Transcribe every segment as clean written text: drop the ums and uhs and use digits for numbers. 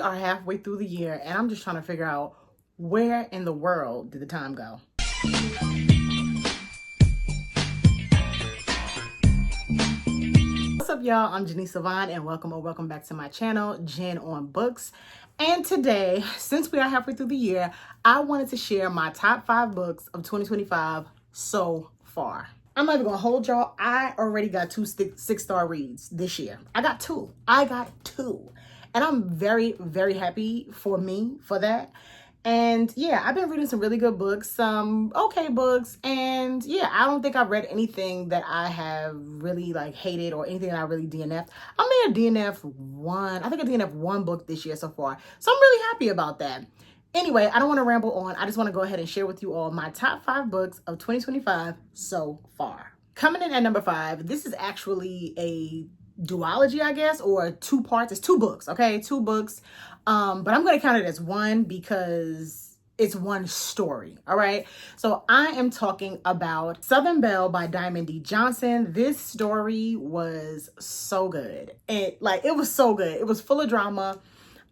are halfway through the year and I'm just trying to figure out where in the world did the time go? What's up, y'all? I'm Janice Savant and welcome back to my channel, Jen on Books. And today, since we are halfway through the year, I wanted to share my top 5 books of 2025 so far. I'm not even gonna hold y'all. I already got 2 six-star reads this year. I got two. And I'm very, very happy for me for that. And yeah, I've been reading some really good books, some okay books. And yeah, I don't think I've read anything that I have really hated or anything that I really DNF'd. I may have DNF'd one. I think I DNF'd one book this year so far. So I'm really happy about that. Anyway, I don't want to ramble on. I just want to go ahead and share with you all my top 5 books of 2025 so far. Coming in at number 5, this is actually a duology, I guess, or 2 parts. It's 2 books, okay? 2 books. But I'm going to count it as one because it's one story, all right? So I am talking about Southern Belle by Diamond D. Johnson. This story was so good. It was so good. It was full of drama.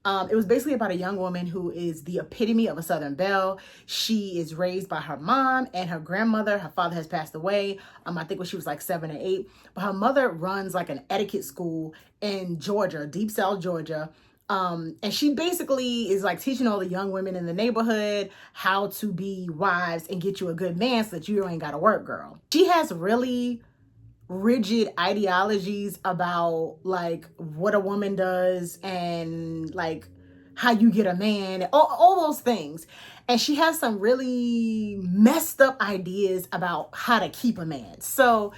It was basically about a young woman who is the epitome of a Southern belle. She is raised by her mom and her grandmother. Her father has passed away, I think when she was 7 or 8. But her mother runs an etiquette school in Georgia, deep South Georgia. And she basically is teaching all the young women in the neighborhood how to be wives and get you a good man so that you ain't got to work, girl. She has really rigid ideologies about what a woman does and how you get a man, all those things. And she has some really messed up ideas about how to keep a man. So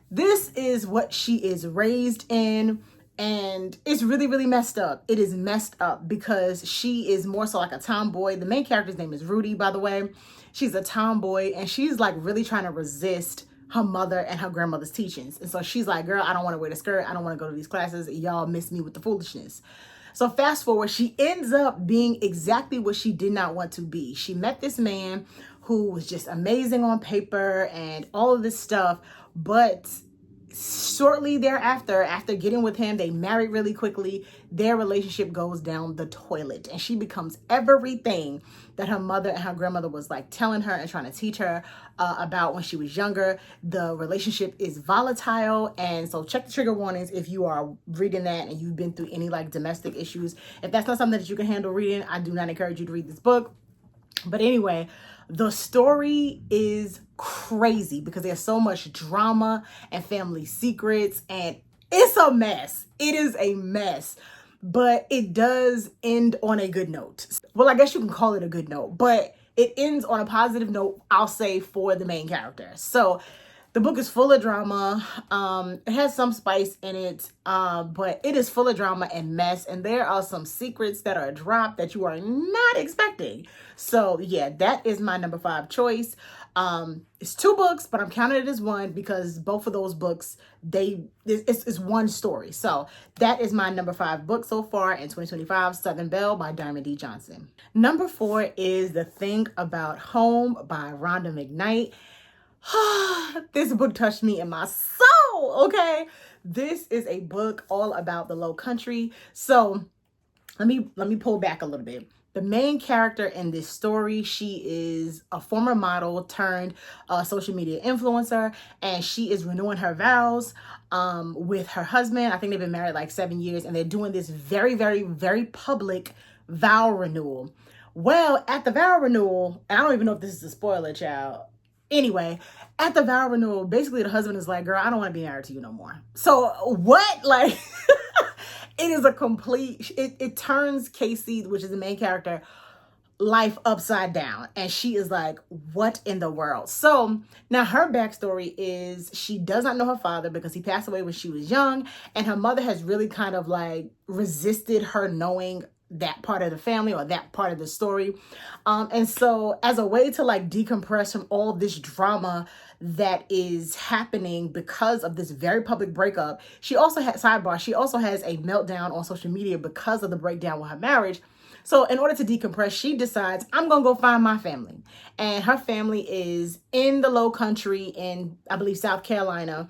this is what she is raised in. And it's really, really messed up. It is messed up because she is more so like a tomboy. The main character's name is Rudy, by the way. She's a tomboy and she's really trying to resist her mother and her grandmother's teachings. And so she's like, girl, I don't want to wear the skirt. I don't want to go to these classes. Y'all miss me with the foolishness. So fast forward, she ends up being exactly what she did not want to be. She met this man who was just amazing on paper and all of this stuff. But shortly thereafter, after getting with him, they married really quickly. Their relationship goes down the toilet and she becomes everything that her mother and her grandmother was telling her and trying to teach her about when she was younger. The relationship is volatile. And so check the trigger warnings if you are reading that and you've been through any domestic issues. If that's not something that you can handle reading, I do not encourage you to read this book. But anyway, the story is crazy because there's so much drama and family secrets and it's a mess. It is a mess, but it does end on a good note. Well, I guess you can call it a good note, but it ends on a positive note, I'll say, for the main character. So the book is full of drama. It has some spice in it, but it is full of drama and mess. And there are some secrets that are dropped that you are not expecting. So yeah, that is my number 5 choice. It's 2 books, but I'm counting it as one because both of those books, it's one story. So that is my number 5 book so far in 2025, Southern Belle by Diamond D. Johnson. Number 4 is The Thing About Home by Rhonda McKnight. This book touched me in my soul, okay? This is a book all about the Low Country. So let me pull back a little bit. The main character in this story, she is a former model turned social media influencer, and she is renewing her vows with her husband. I think they've been married 7 years, and they're doing this very, very, very public vow renewal. Well, at the vow renewal, and I don't even know if this is a spoiler, child. Anyway, at the vow renewal, basically the husband is like, girl, I don't want to be married to you no more. So what? It is a complete, it turns Casey, which is the main character, life upside down. And she is like, what in the world? So now her backstory is she does not know her father because he passed away when she was young. And her mother has really kind of resisted her knowing that part of the family or that part of the story. And so as a way to decompress from all this drama that is happening because of this very public breakup, she also has a meltdown on social media because of the breakdown with her marriage. So in order to decompress, she decides, I'm going to go find my family. And her family is in the Low Country in, I believe, South Carolina.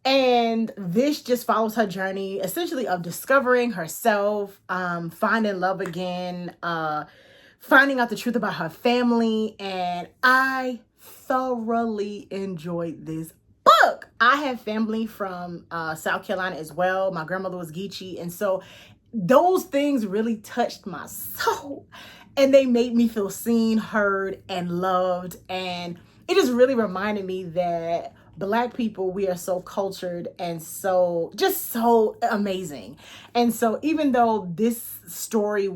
And this just follows her journey, essentially, of discovering herself, finding love again, finding out the truth about her family. And I thoroughly enjoyed this book. I have family from South Carolina as well. My grandmother was Geechee. And so those things really touched my soul. And they made me feel seen, heard, and loved. And it just really reminded me that Black people, we are so cultured and so just so amazing. And so even though this story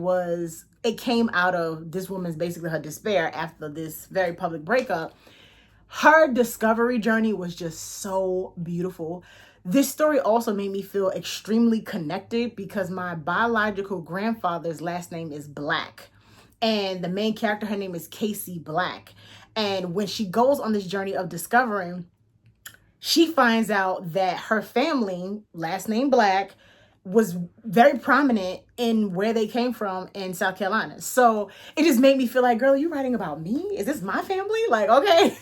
it came out of this woman's basically her despair after this very public breakup, her discovery journey was just so beautiful. This story also made me feel extremely connected because my biological grandfather's last name is Black. And the main character, her name is Casey Black. And when she goes on this journey of discovering, she finds out that her family, last name Black, was very prominent in where they came from in South Carolina. So it just made me feel like, girl, you writing about me? Is this my family? Like, okay.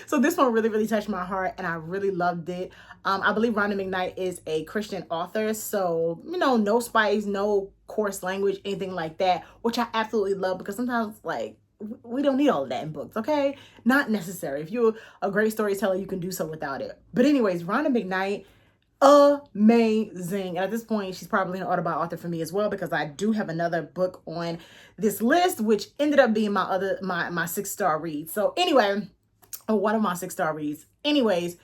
So this one really, really touched my heart and I really loved it. I believe Rhonda McKnight is a Christian author. So, no spice, no coarse language, anything like that, which I absolutely love because sometimes, like, we don't need all of that in books, okay? Not necessary. If you're a great storyteller, you can do so without it. But anyways, Rhonda McKnight, amazing. And at this point, she's probably an autobiography author for me as well because I do have another book on this list, which ended up being my 6-star read. So anyway, one of my 6-star reads. Anyways,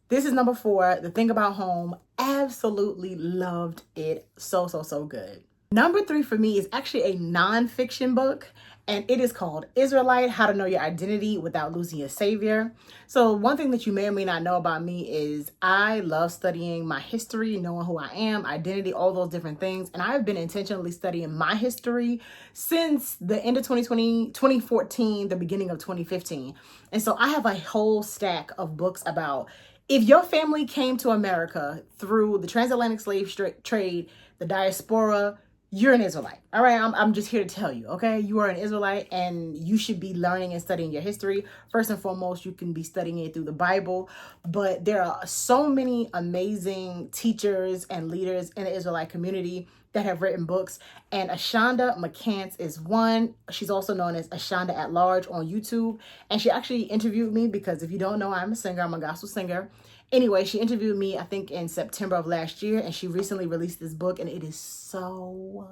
this is number 4, The Thing About Home. Absolutely loved it. So, so, so good. Number 3 for me is actually a nonfiction book. And it is called Israelite, How to Know Your Identity Without Losing Your Savior. So one thing that you may or may not know about me is I love studying my history, knowing who I am, identity, all those different things. And I've been intentionally studying my history since the end of 2014, the beginning of 2015. And so I have a whole stack of books about if your family came to America through the transatlantic slave trade, the diaspora, you're an Israelite. All right, I'm just here to tell you, okay? You are an Israelite and you should be learning and studying your history. First and foremost, you can be studying it through the Bible, but there are so many amazing teachers and leaders in the Israelite community that have written books, and Ashonda McCants is one. She's also known as Ashonda at Large on YouTube, and she actually interviewed me because if you don't know, I'm a singer. I'm a gospel singer. Anyway, she interviewed me, I think, in September of last year, and she recently released this book, and it is so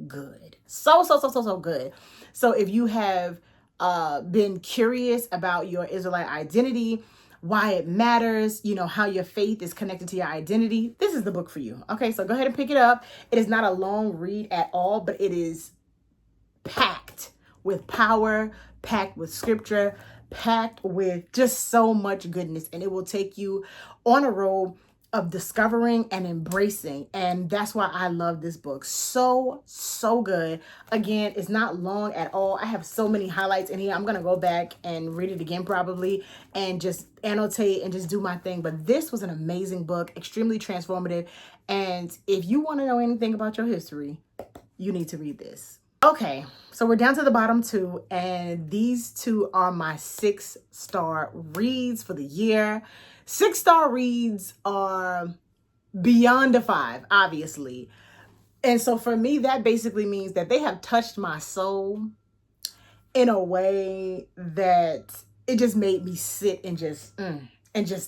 good. So, so, so, so, so good. So if you have been curious about your Israelite identity, why it matters, how your faith is connected to your identity, this is the book for you. Okay, so go ahead and pick it up. It is not a long read at all, but it is packed with power, packed with scripture, packed with just so much goodness, and it will take you on a road of discovering and embracing. And that's why I love this book. So, so good. Again, it's not long at all. I have so many highlights in here. I'm going to go back and read it again probably and just annotate and just do my thing. But this was an amazing book, extremely transformative. And if you want to know anything about your history, you need to read this. Okay, so we're down to the bottom 2, and these 2 are my 6-star reads for the year. 6-star reads are beyond a 5, obviously. And so for me, that basically means that they have touched my soul in a way that it just made me sit and just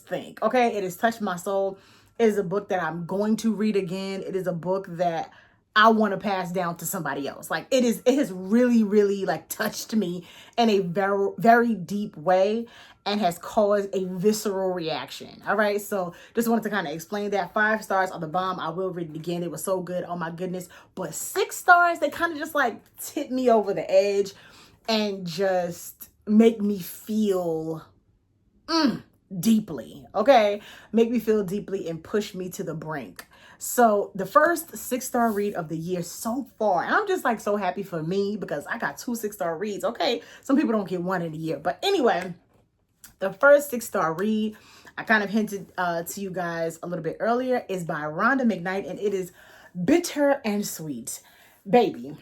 think. Okay, it has touched my soul. It is a book that I'm going to read again. It is a book that I want to pass down to somebody else. Like it has really, really like touched me in a very, very deep way and has caused a visceral reaction. All right. So just wanted to kind of explain that. 5 stars on the bomb. I will read it again. It was so good. Oh my goodness. But 6 stars, they kind of just like tip me over the edge and just make me feel deeply. Okay. Make me feel deeply and push me to the brink. So the first 6-star read of the year so far, and I'm just like so happy for me because I got 2 6-star reads. Okay, some people don't get 1 in a year, but anyway, the first 6-star read, I kind of hinted to you guys a little bit earlier, is by Rhonda McKnight, and it is Bitter and Sweet. Baby,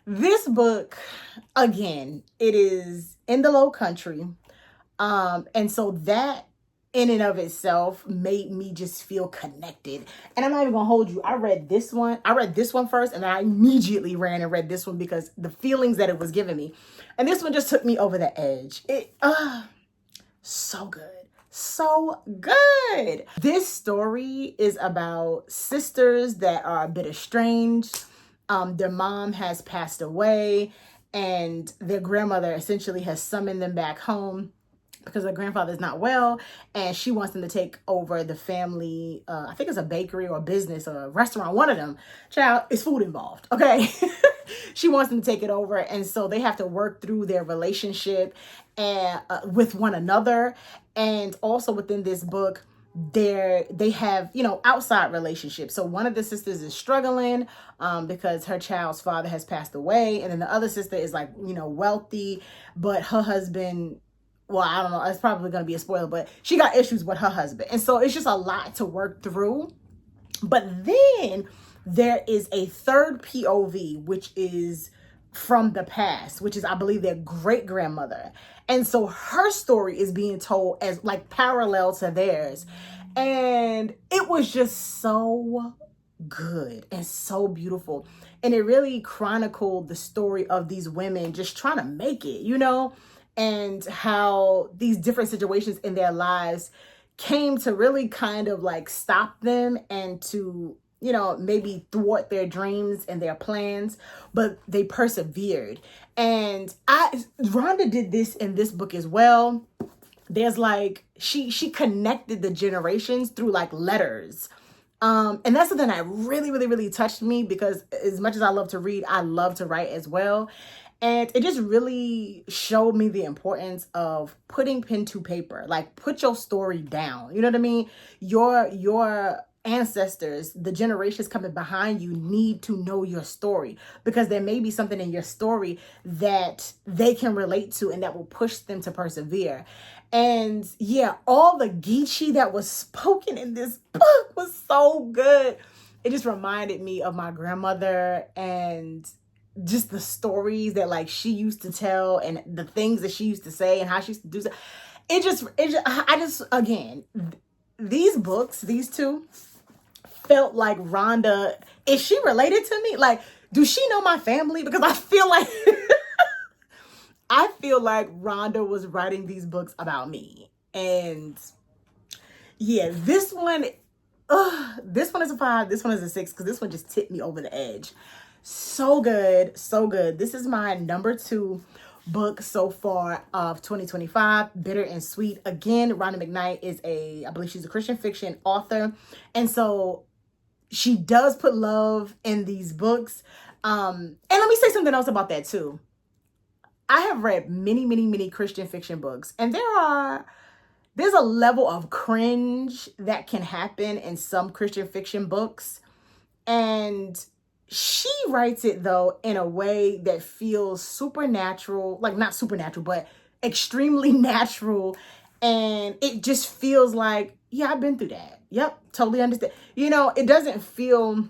this book, again, it is in the Low Country, and so that in and of itself made me just feel connected. And I'm not even gonna hold you. I read this one first, and I immediately ran and read this one because the feelings that it was giving me. And this one just took me over the edge. So good. So good. This story is about sisters that are a bit estranged. Their mom has passed away, and their grandmother essentially has summoned them back home because their grandfather is not well, and she wants them to take over the family. I think it's a bakery or a business or a restaurant, one of them. Child, it's food involved, okay? She wants them to take it over, and so they have to work through their relationship and with one another. And also within this book, they have, outside relationships. So one of the sisters is struggling because her child's father has passed away, and then the other sister is like, wealthy, but her husband, well, I don't know, it's probably going to be a spoiler, but she got issues with her husband. And so it's just a lot to work through. But then there is a third POV, which is from the past, which is, I believe, their great grandmother. And so her story is being told as like parallel to theirs. And it was just so good and so beautiful. And it really chronicled the story of these women just trying to make it, and how these different situations in their lives came to really kind of like stop them and to, maybe thwart their dreams and their plans, but they persevered. And Rhonda did this in this book as well. There's like, she connected the generations through like letters. And that's something that really, really, really touched me, because as much as I love to read, I love to write as well. And it just really showed me the importance of putting pen to paper, like put your story down. You know what I mean? Your ancestors, the generations coming behind you, need to know your story, because there may be something in your story that they can relate to and that will push them to persevere. And yeah, all the Geechee that was spoken in this book was so good. It just reminded me of my grandmother and just the stories that like she used to tell and the things that she used to say and how she used to do so. Again, these books, these two, felt like Rhonda, is she related to me? Like, do she know my family? Because I feel like Rhonda was writing these books about me. And yeah, this one is a 5, this one is a 6, because this one just tipped me over the edge. So good, so good. This is my number 2 book so far of 2025, Bitter and Sweet. Again, Rhonda McKnight is I believe she's a Christian fiction author. And so she does put love in these books. And let me say something else about that too. I have read many, many, many Christian fiction books, and there's a level of cringe that can happen in some Christian fiction books. And she writes it though in a way that feels supernatural, like not supernatural, but extremely natural. And it just feels like, yeah, I've been through that. Yep, totally understand. It doesn't feel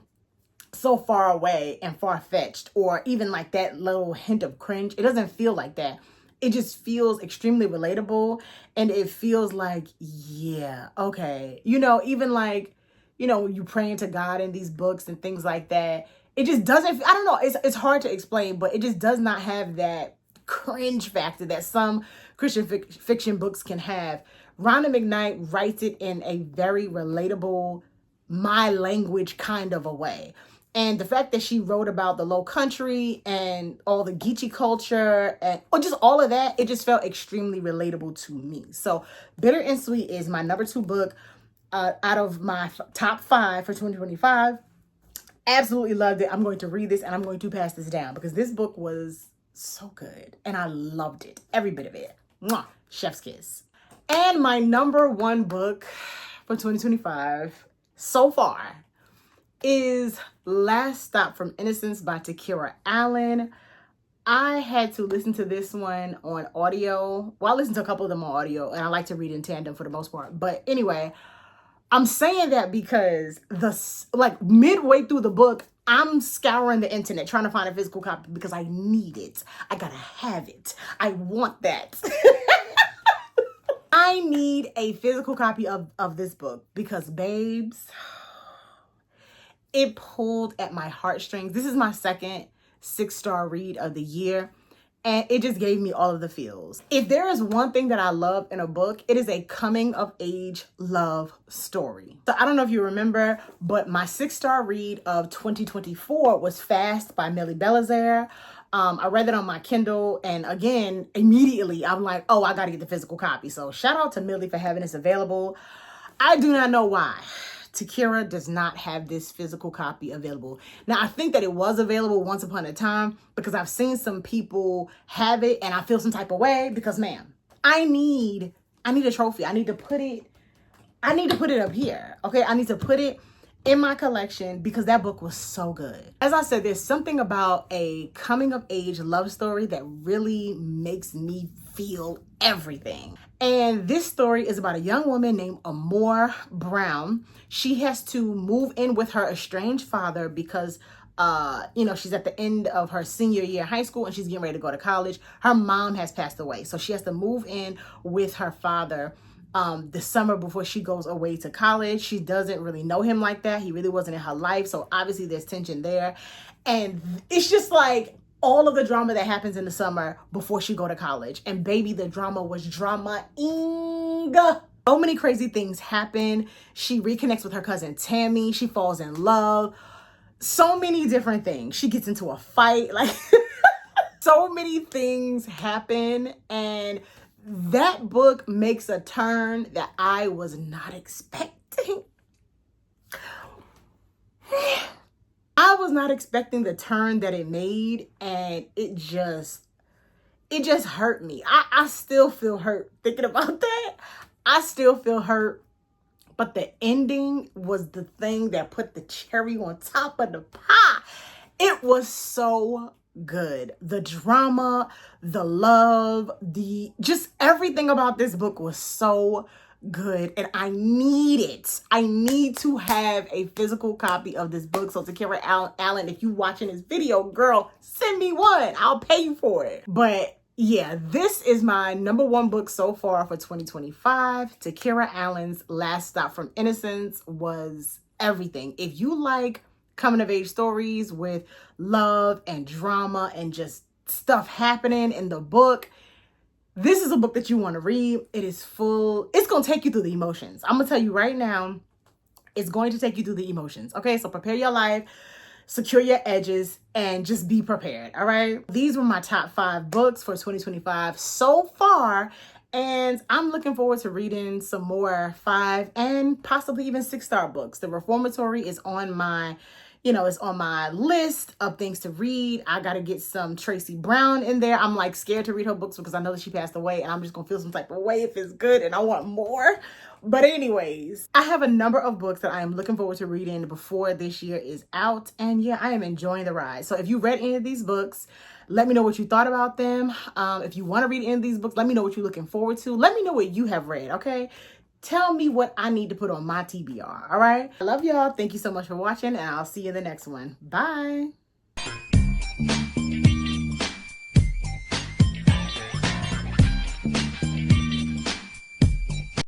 so far away and far-fetched, or even like that little hint of cringe. It doesn't feel like that. It just feels extremely relatable, and it feels like, yeah, okay. Even like, you praying to God in these books and things like that. It just doesn't, I don't know, it's hard to explain, but it just does not have that cringe factor that some Christian fiction books can have. Rhonda McKnight writes it in a very relatable, my language kind of a way. And the fact that she wrote about the Low Country and all the Geechee culture and just all of that, it just felt extremely relatable to me. So Bitter and Sweet is my number 2 book out of my top 5 for 2025. Absolutely loved it. I'm going to read this and I'm going to pass this down because this book was so good and I loved it. Every bit of it. Mwah! Chef's kiss. And my number 1 book for 2025 so far is Last Stop from Innocence by Takira Allen. I had to listen to this one on audio. Well, I listened to a couple of them on audio, and I like to read in tandem for the most part. But anyway, I'm saying that because midway through the book, I'm scouring the internet trying to find a physical copy because I need it. I gotta have it. I want that. I need a physical copy of this book because, babes, it pulled at my heartstrings. This is my second 6-star read of the year, and it just gave me all of the feels. If there is one thing that I love in a book, it is a coming of age love story. So I don't know if you remember, but my 6-star read of 2024 was Fast by Millie Belizaire. I read it on my Kindle, and again, immediately I'm like, oh, I gotta get the physical copy. So shout out to Millie for having this available. I do not know why Takira does not have this physical copy available. Now, I think that it was available once upon a time because I've seen some people have it and I feel some type of way because, ma'am, I need a trophy. I need to put it up here. Okay, I need to put it in my collection because that book was so good. As I said, there's something about a coming of age love story that really makes me feel everything. And this story is about a young woman named Amore Brown. She has to move in with her estranged father because she's at the end of her senior year in high school and she's getting ready to go to college. Her mom has passed away, so she has to move in with her father the summer before she goes away to college. She doesn't really know him like that. He really wasn't in her life. So obviously there's tension there. And it's just like all of the drama that happens in the summer before she go to college. And baby, the drama was drama-ing. So many crazy things happen. She reconnects with her cousin Tammy. She falls in love. So many different things. She gets into a fight. Like so many things happen, and that book makes a turn that I was not expecting. I was not expecting the turn that it made, and it just hurt me. I still feel hurt thinking about that. I still feel hurt, but the ending was the thing that put the cherry on top of the pie. It was so good. The drama, the love, just everything about this book was so good, and I need it. I need to have a physical copy of this book. So Takira Allen, if you watching this video, girl, send me one. I'll pay you for it. But yeah, this is my #1 book so far for 2025. Takira Allen's Last Stop from Innocence was everything. If you like coming of age stories with love and drama and just stuff happening in the book, this is a book that you want to read. It is full. It's going to take you through the emotions. I'm going to tell you right now, it's going to take you through the emotions. Okay, so prepare your life, secure your edges, and just be prepared. All right. These were my top 5 books for 2025 so far. And I'm looking forward to reading some more 5 and possibly even 6-star books. The Reformatory is on my it's on my list of things to read. I got to get some Tracy Brown in there. I'm like scared to read her books because I know that she passed away and I'm just going to feel some type of way if it's good and I want more. But anyways, I have a number of books that I am looking forward to reading before this year is out. And yeah, I am enjoying the ride. So if you read any of these books, let me know what you thought about them. If you want to read any of these books, let me know what you're looking forward to. Let me know what you have read, okay? Tell me what I need to put on my TBR, all right? I love y'all. Thank you so much for watching, and I'll see you in the next one. Bye.